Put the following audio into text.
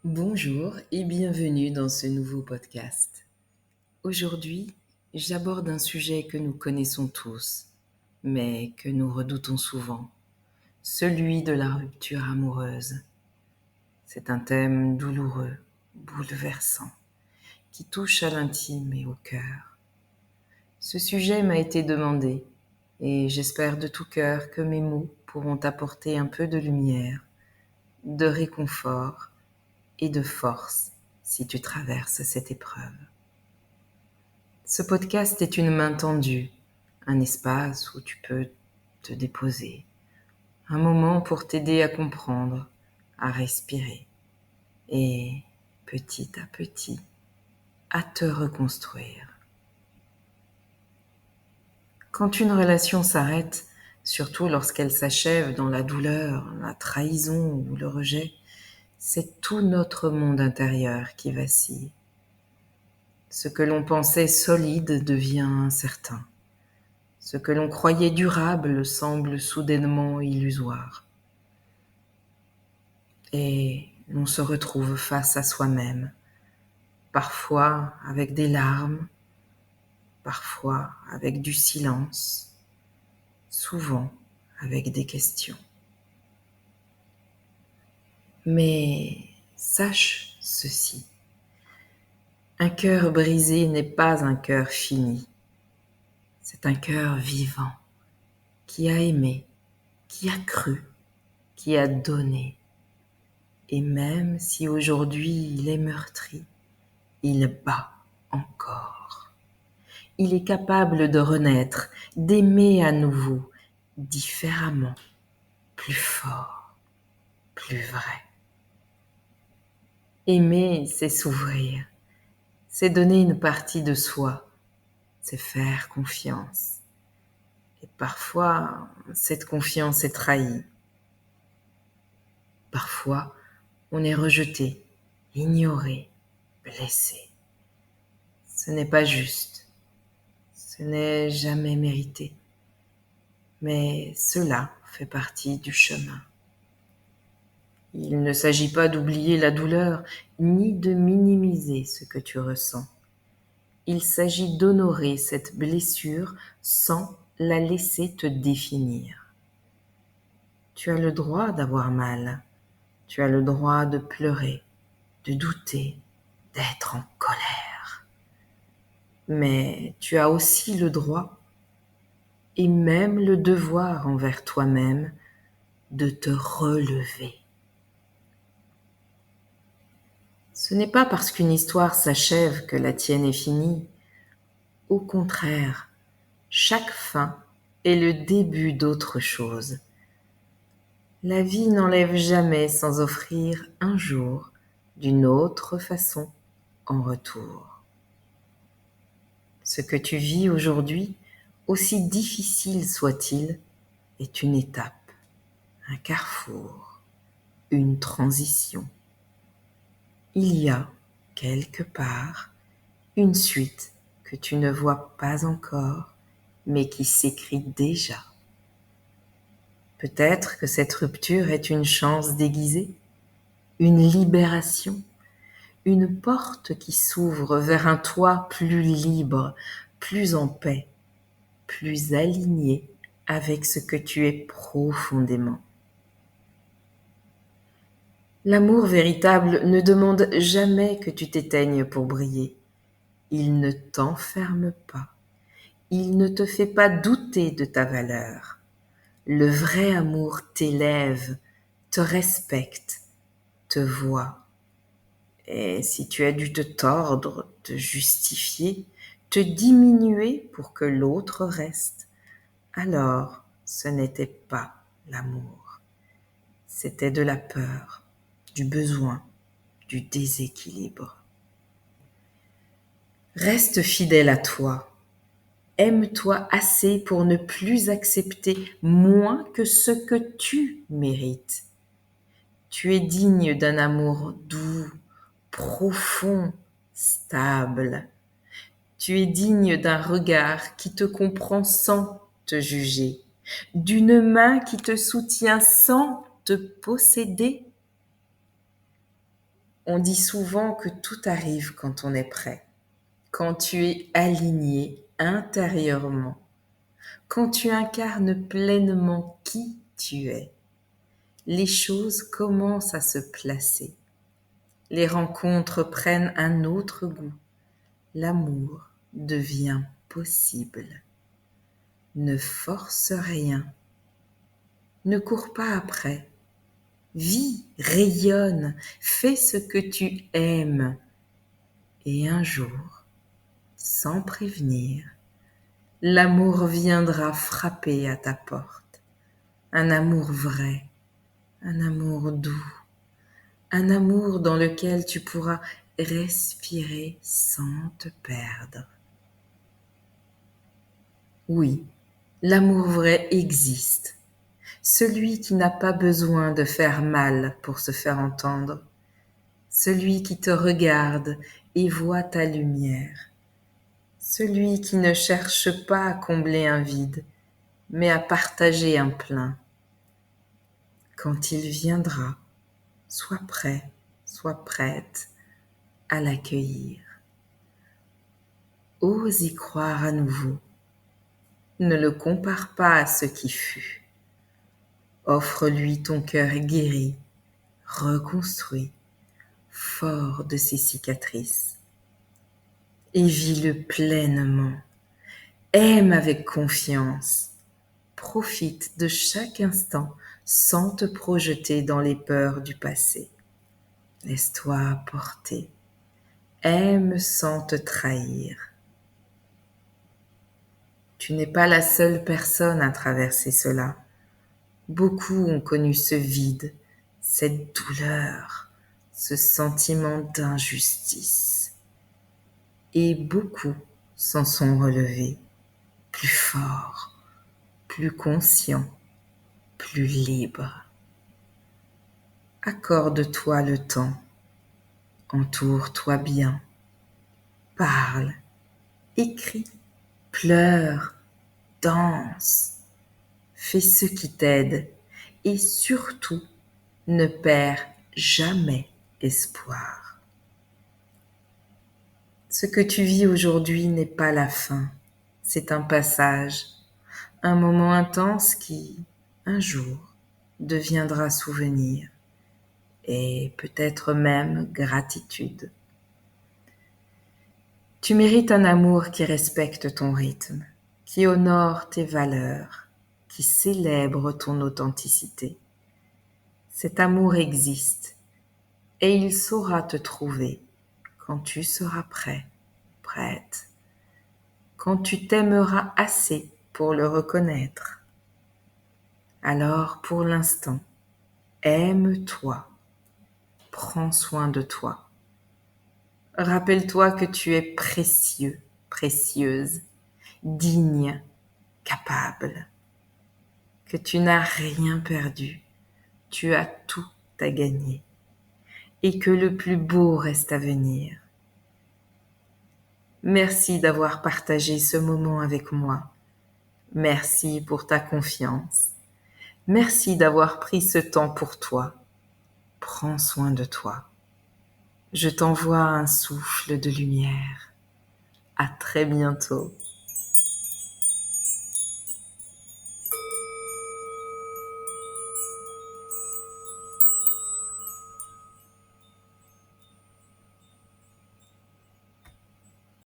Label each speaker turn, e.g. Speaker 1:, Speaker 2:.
Speaker 1: Bonjour et bienvenue dans ce nouveau podcast. Aujourd'hui, j'aborde un sujet que nous connaissons tous, mais que nous redoutons souvent, celui de la rupture amoureuse. C'est un thème douloureux, bouleversant, qui touche à l'intime et au cœur. Ce sujet m'a été demandé et j'espère de tout cœur que mes mots pourront apporter un peu de lumière, de réconfort et de force si tu traverses cette épreuve. Ce podcast est une main tendue, un espace où tu peux te déposer, un moment pour t'aider à comprendre, à respirer et, petit à petit, à te reconstruire. Quand une relation s'arrête, surtout lorsqu'elle s'achève dans la douleur, la trahison ou le rejet, c'est tout notre monde intérieur qui vacille. Ce que l'on pensait solide devient incertain. Ce que l'on croyait durable semble soudainement illusoire. Et l'on se retrouve face à soi-même, parfois avec des larmes, parfois avec du silence, souvent avec des questions. Mais sache ceci, un cœur brisé n'est pas un cœur fini, c'est un cœur vivant, qui a aimé, qui a cru, qui a donné. Et même si aujourd'hui il est meurtri, il bat encore. Il est capable de renaître, d'aimer à nouveau, différemment, plus fort, plus vrai. Aimer, c'est s'ouvrir, c'est donner une partie de soi, c'est faire confiance. Et parfois, cette confiance est trahie. Parfois, on est rejeté, ignoré, blessé. Ce n'est pas juste. Ce n'est jamais mérité. Mais cela fait partie du chemin. Il ne s'agit pas d'oublier la douleur, ni de minimiser ce que tu ressens. Il s'agit d'honorer cette blessure sans la laisser te définir. Tu as le droit d'avoir mal. Tu as le droit de pleurer, de douter, d'être en colère. Mais tu as aussi le droit et même le devoir envers toi-même de te relever. Ce n'est pas parce qu'une histoire s'achève que la tienne est finie. Au contraire, chaque fin est le début d'autre chose. La vie n'enlève jamais sans offrir un jour d'une autre façon en retour. Ce que tu vis aujourd'hui, aussi difficile soit-il, est une étape, un carrefour, une transition. Il y a, quelque part, une suite que tu ne vois pas encore, mais qui s'écrit déjà. Peut-être que cette rupture est une chance déguisée, une libération, une porte qui s'ouvre vers un toi plus libre, plus en paix, plus aligné avec ce que tu es profondément. L'amour véritable ne demande jamais que tu t'éteignes pour briller. Il ne t'enferme pas. Il ne te fait pas douter de ta valeur. Le vrai amour t'élève, te respecte, te voit. Et si tu as dû te tordre, te justifier, te diminuer pour que l'autre reste, alors ce n'était pas l'amour. C'était de la peur, du besoin, du déséquilibre. Reste fidèle à toi. Aime-toi assez pour ne plus accepter moins que ce que tu mérites. Tu es digne d'un amour doux, profond, stable. Tu es digne d'un regard qui te comprend sans te juger, d'une main qui te soutient sans te posséder. On dit souvent que tout arrive quand on est prêt, quand tu es aligné intérieurement, quand tu incarnes pleinement qui tu es. Les choses commencent à se placer. Les rencontres prennent un autre goût. L'amour devient possible. Ne force rien. Ne cours pas après. Vis, rayonne, fais ce que tu aimes. Et un jour, sans prévenir, l'amour viendra frapper à ta porte. Un amour vrai, un amour doux, un amour dans lequel tu pourras respirer sans te perdre. Oui, l'amour vrai existe. Celui qui n'a pas besoin de faire mal pour se faire entendre. Celui qui te regarde et voit ta lumière. Celui qui ne cherche pas à combler un vide, mais à partager un plein. Quand il viendra, sois prêt, sois prête à l'accueillir. Ose y croire à nouveau. Ne le compare pas à ce qui fut. Offre-lui ton cœur guéri, reconstruit, fort de ses cicatrices. Et vis-le pleinement. Aime avec confiance. Profite de chaque instant sans te projeter dans les peurs du passé. Laisse-toi porter. Aime sans te trahir. Tu n'es pas la seule personne à traverser cela. Beaucoup ont connu ce vide, cette douleur, ce sentiment d'injustice. Et beaucoup s'en sont relevés, plus forts, plus conscients, plus libres. Accorde-toi le temps, entoure-toi bien, parle, écris, pleure, danse, fais ce qui t'aide et surtout ne perds jamais espoir. Ce que tu vis aujourd'hui n'est pas la fin, c'est un passage, un moment intense qui, un jour, deviendra souvenir et peut-être même gratitude. Tu mérites un amour qui respecte ton rythme, qui honore tes valeurs, qui célèbre ton authenticité. Cet amour existe et il saura te trouver quand tu seras prêt, prête, quand tu t'aimeras assez pour le reconnaître. Alors pour l'instant, aime-toi, prends soin de toi. Rappelle-toi que tu es précieux, précieuse, digne, capable, que tu n'as rien perdu, tu as tout à gagner et que le plus beau reste à venir. Merci d'avoir partagé ce moment avec moi. Merci pour ta confiance. Merci d'avoir pris ce temps pour toi. Prends soin de toi. Je t'envoie un souffle de lumière. À très bientôt.